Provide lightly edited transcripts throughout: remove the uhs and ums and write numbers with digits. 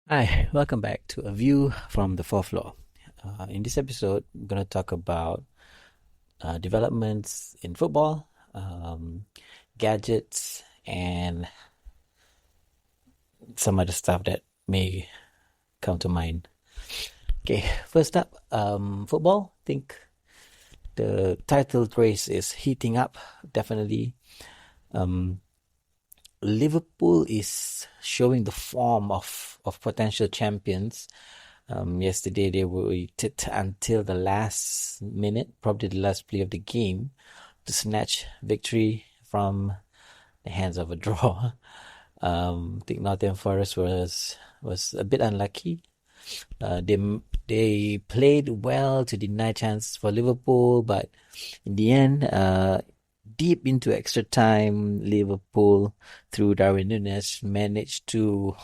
Hi, welcome back to A View from the Fourth Floor. In this episode, we're going to talk about developments in football, gadgets, and some other stuff that may come to mind. Okay, first up, football. I think the title race is heating up, definitely. Um, Liverpool is showing the form of potential champions. Yesterday they waited until the last minute, probably the last play of the game, to snatch victory from the hands of a draw. I think Nottingham Forest was a bit unlucky. They played well to deny chance for Liverpool, but in the end, deep into extra time, Liverpool through Darwin Núñez managed to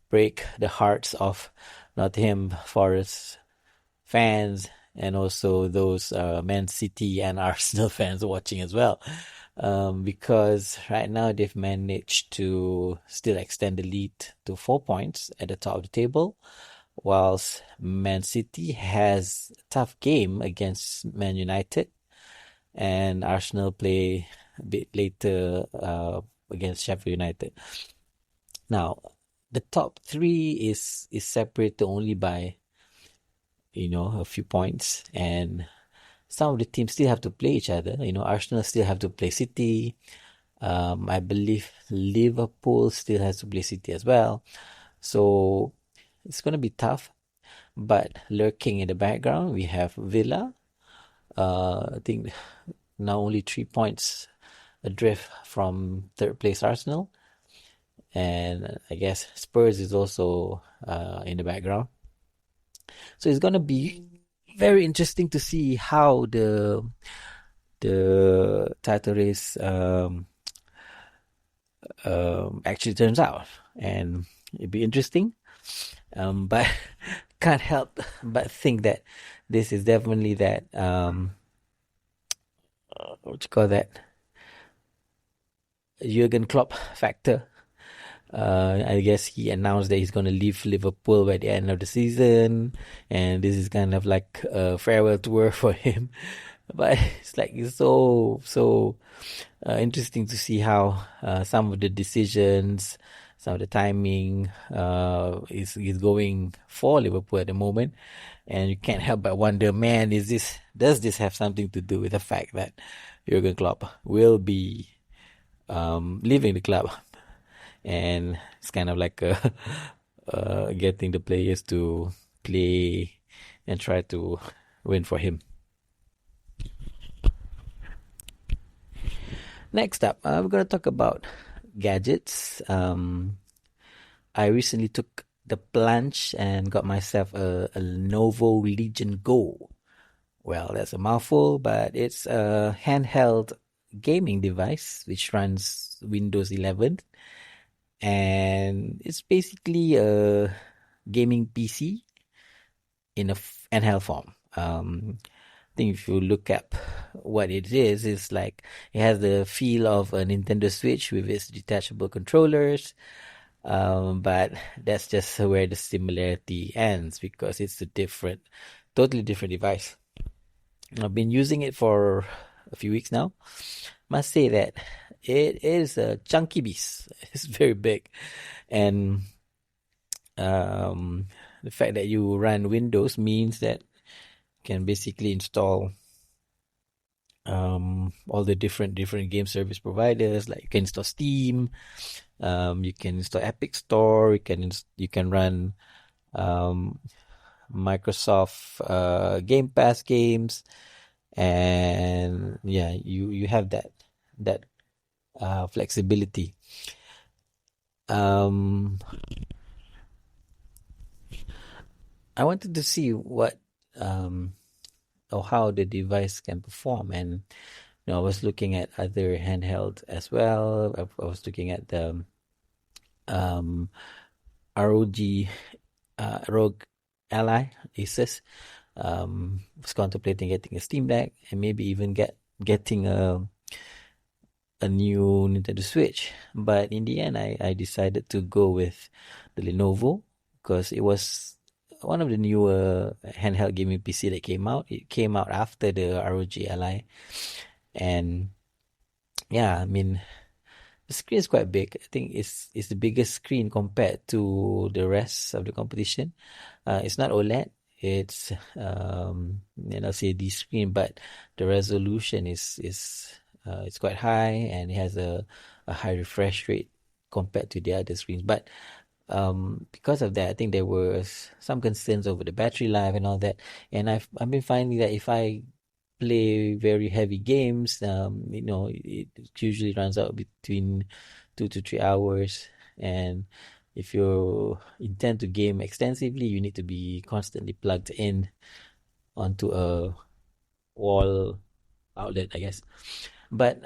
break the hearts of Nottingham Forest fans and also those Man City and Arsenal fans watching as well. Because right now they've managed to still extend the lead to 4 points at the top of the table, whilst Man City has a tough game against Man United, and Arsenal play a bit later against Sheffield United. Now, the top three is separated only by a few points, and some of the teams still have to play each other. Arsenal still have to play City. I believe Liverpool still has to play City as well. So it's gonna be tough. But lurking in the background, we have Villa. I think now only 3 points adrift from third place Arsenal, and I guess Spurs is also in the background. So it's gonna be very interesting to see how the title race actually turns out, and it'd be interesting. But can't help but think that this is definitely that what you call that Jurgen Klopp factor. I guess he announced that he's going to leave Liverpool by the end of the season, and this is kind of like a farewell tour for him. But it's so interesting to see how some of the decisions, some of the timing is going for Liverpool at the moment, and you can't help but wonder, man, does this have something to do with the fact that Jurgen Klopp will be leaving the club, and it's kind of like getting the players to play and try to win for him. Next up, we're going to talk about gadgets. I recently took the plunge and got myself a Lenovo Legion Go. Well, that's a mouthful, but it's a handheld gaming device which runs Windows 11, and it's basically a gaming PC in a handheld form. I think if you look up what it is, it's like it has the feel of a Nintendo Switch with its detachable controllers. But that's just where the similarity ends, because it's totally different device. I've been using it for a few weeks now. Must say that it is a chunky beast. It's very big, and the fact that you run Windows means that you can basically install all the different game service providers. Like you can install Steam, you can install Epic Store, you can run Microsoft Game Pass games, and yeah, you have that flexibility. um I wanted to see what or how the device can perform, and I was looking at other handheld as well. I was looking at the um ROG Rogue Ally Asus. Was contemplating getting a Steam Deck, and maybe even getting a new Nintendo Switch. But in the end, I decided to go with the Lenovo. because it was one of the newer handheld gaming PC that came out. It came out after the ROG Ally, and yeah, I mean the screen is quite big. I think it's the biggest screen compared to the rest of the competition. It's not OLED. It's LCD screen, but the resolution is it's quite high, and it has a high refresh rate compared to the other screens. But because of that, I think there was some concerns over the battery life and all that. And I've been finding that if I play very heavy games, it usually runs out between 2 to 3 hours. And if you intend to game extensively, you need to be constantly plugged in onto a wall outlet, I guess. But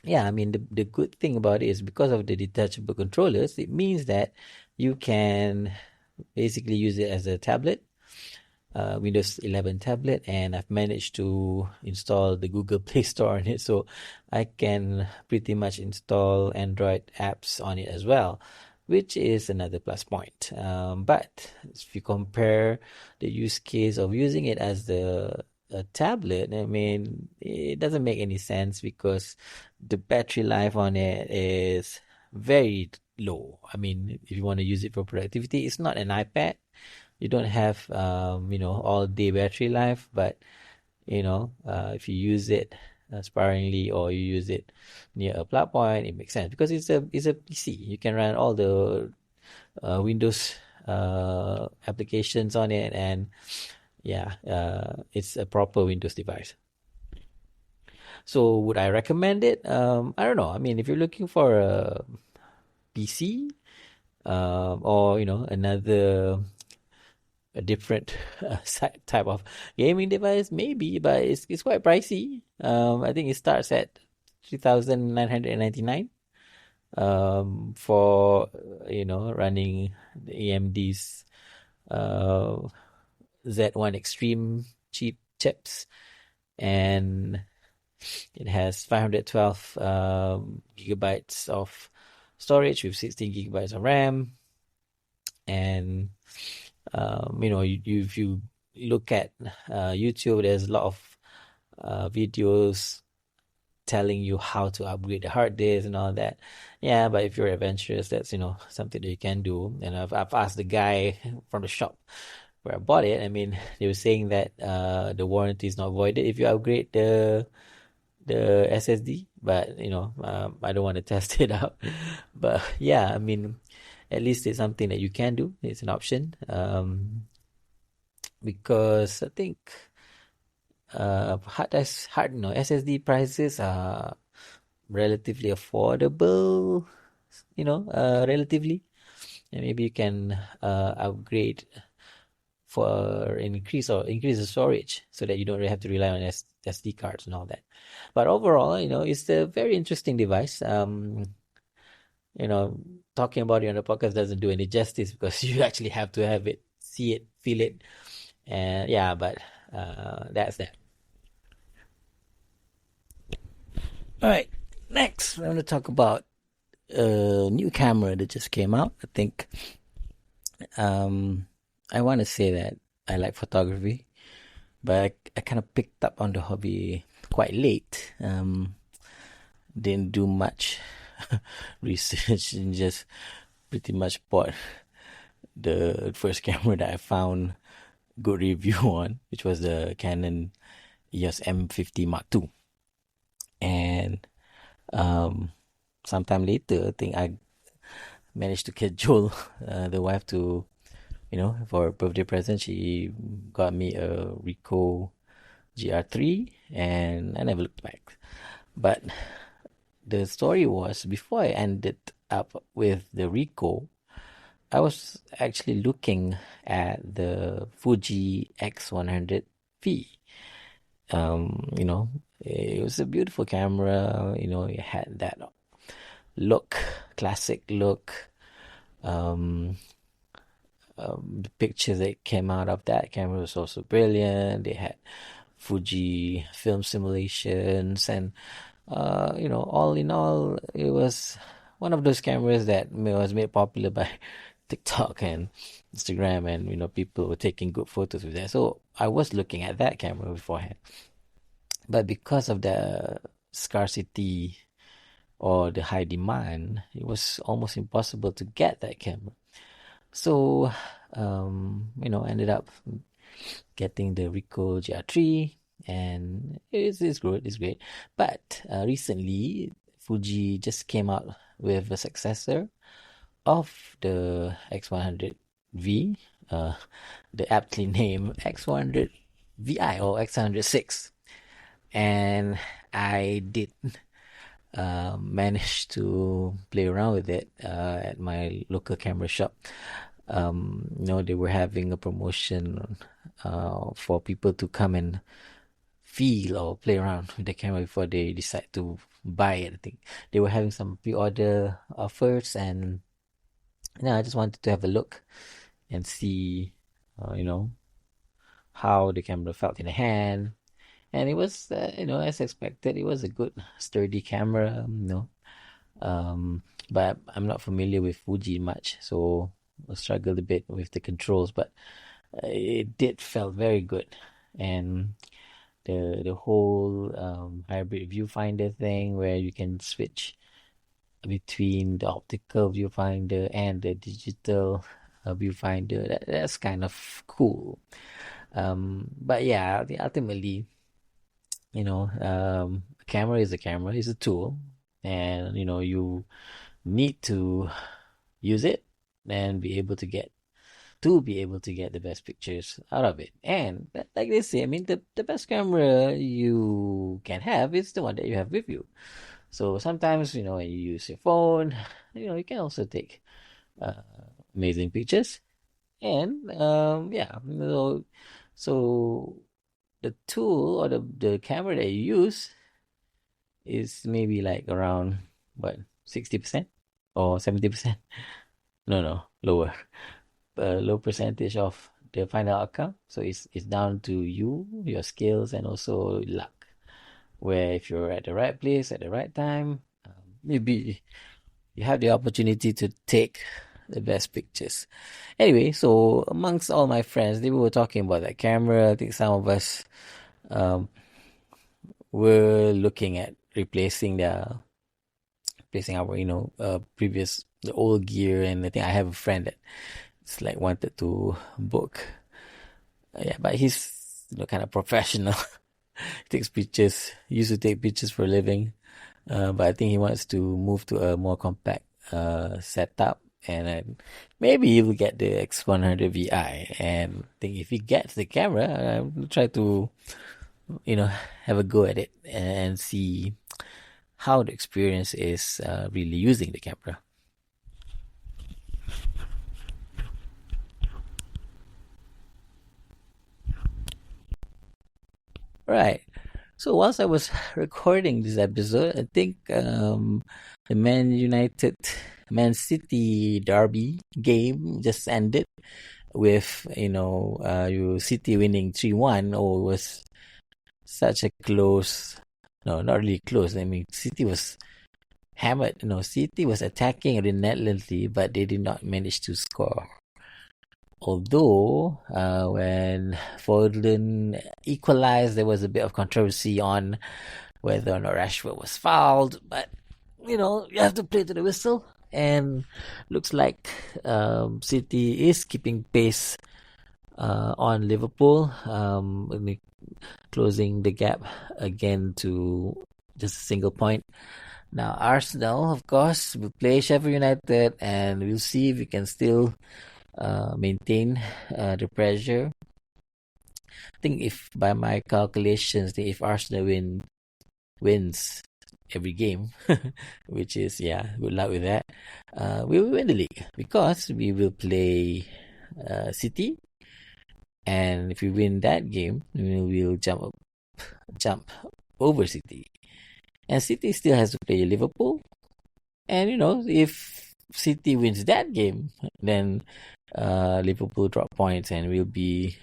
yeah, I mean the good thing about it is because of the detachable controllers, it means that you can basically use it as a tablet, Windows 11 tablet, and I've managed to install the Google Play Store on it, so I can pretty much install Android apps on it as well, which is another plus point. But if you compare the use case of using it as a tablet, I mean, it doesn't make any sense because the battery life on it is very low. I mean, if you want to use it for productivity, it's not an iPad. You don't have all day battery life, but if you use it sparingly, or you use it near a plug point, it makes sense because it's a PC. You can run all the Windows applications on it, and yeah, it's a proper Windows device. So would I recommend it? I don't know. I mean, if you're looking for a PC, or another a different type of gaming device, maybe, but it's quite pricey. I think it starts at 3,999 for running the AMD's Z1 Extreme chips, and it has 512 gigabytes of storage with 16 gigabytes of RAM. And if you look at YouTube, there's a lot of videos telling you how to upgrade the hard disk and all that. Yeah, but if you're adventurous, that's something that you can do. And I've asked the guy from the shop where I bought it. I mean, they were saying that the warranty is not voided if you upgrade the SSD, but I don't want to test it out. But yeah, I mean, at least it's something that you can do. It's an option, because I think SSD prices are relatively affordable, relatively, and maybe you can upgrade for increase the storage so that you don't really have to rely on SD cards and all that. But overall, it's a very interesting device. Talking about it on the podcast doesn't do any justice because you actually have to have it, see it, feel it, and yeah. But that's that. All right, next I'm going to talk about a new camera that just came out. I think I want to say that I like photography, but I kind of picked up on the hobby quite late. Didn't do much research and just pretty much bought the first camera that I found good review on, which was the Canon EOS M50 Mark II. And sometime later, I think I managed to cajole the wife to, for a birthday present, she got me a Ricoh GR3, and I never looked back. But the story was, before I ended up with the Ricoh, I was actually looking at the Fuji X100V. It was a beautiful camera. It had that look, classic look. The pictures that came out of that camera was also brilliant. They had Fuji film simulations, and all in all, it was one of those cameras that was made popular by TikTok and Instagram, and people were taking good photos with that. So I was looking at that camera beforehand, but because of the scarcity or the high demand, it was almost impossible to get that camera. So ended up getting the Ricoh GR3, and it's good, it's great. But recently, Fuji just came out with a successor of the X100V, the aptly named X100VI or X106, and I did manage to play around with it at my local camera shop. They were having a promotion for people to come and feel or play around with the camera before they decide to buy it. I think they were having some pre-order offers, and I just wanted to have a look and see, how the camera felt in the hand. And it was, as expected, it was a good, sturdy camera, but I'm not familiar with Fuji much, so I struggled a bit with the controls, but it did felt very good. And the whole hybrid viewfinder thing, where you can switch between the optical viewfinder and the digital viewfinder, that's kind of cool. But yeah, ultimately, a camera is a camera, is a tool, and you need to use it and be able to get the best pictures out of it. And like they say, I mean, the best camera you can have is the one that you have with you. So sometimes, when you use your phone, you can also take uh, amazing pictures. And yeah, so the tool or the camera that you use is maybe like around what, 60% or 70%? No, lower. Low percentage of the final outcome. So it's down to you, your skills, and also luck. Where if you're at the right place at the right time, maybe you have the opportunity to take the best pictures. Anyway, so amongst all my friends, they were talking about that camera. I think some of us were looking at replacing our previous, the old gear. And I think I have a friend that it's like wanted to book. Yeah, but he's kind of professional. Takes pictures. He used to take pictures for a living. But I think he wants to move to a more compact setup, and maybe he will get the X100VI. And I think if he gets the camera, I'll try to have a go at it and see how the experience is really using the camera. Right. So whilst I was recording this episode, I think the Man City derby game just ended with you City winning 3-1. Oh, it was such a close. No, not really close. I mean, City was hammered. City was attacking relentlessly, but they did not manage to score. Although, when Foden equalized, there was a bit of controversy on whether or not Rashford was fouled. But, you have to play to the whistle. And looks like City is keeping pace on Liverpool, closing the gap again to just a single point. Now, Arsenal, of course, will play Sheffield United, and we'll see if we can still maintain the pressure. I think, if by my calculations, if Arsenal wins every game, which is, good luck with that, we will win the league, because we will play City, and if we win that game, we will jump over City, and City still has to play Liverpool. And if City wins that game, then Liverpool drop points, and we'll be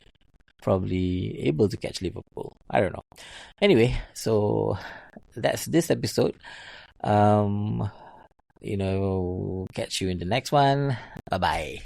probably able to catch Liverpool. I don't know. Anyway, so that's this episode. Catch you in the next one. Bye bye.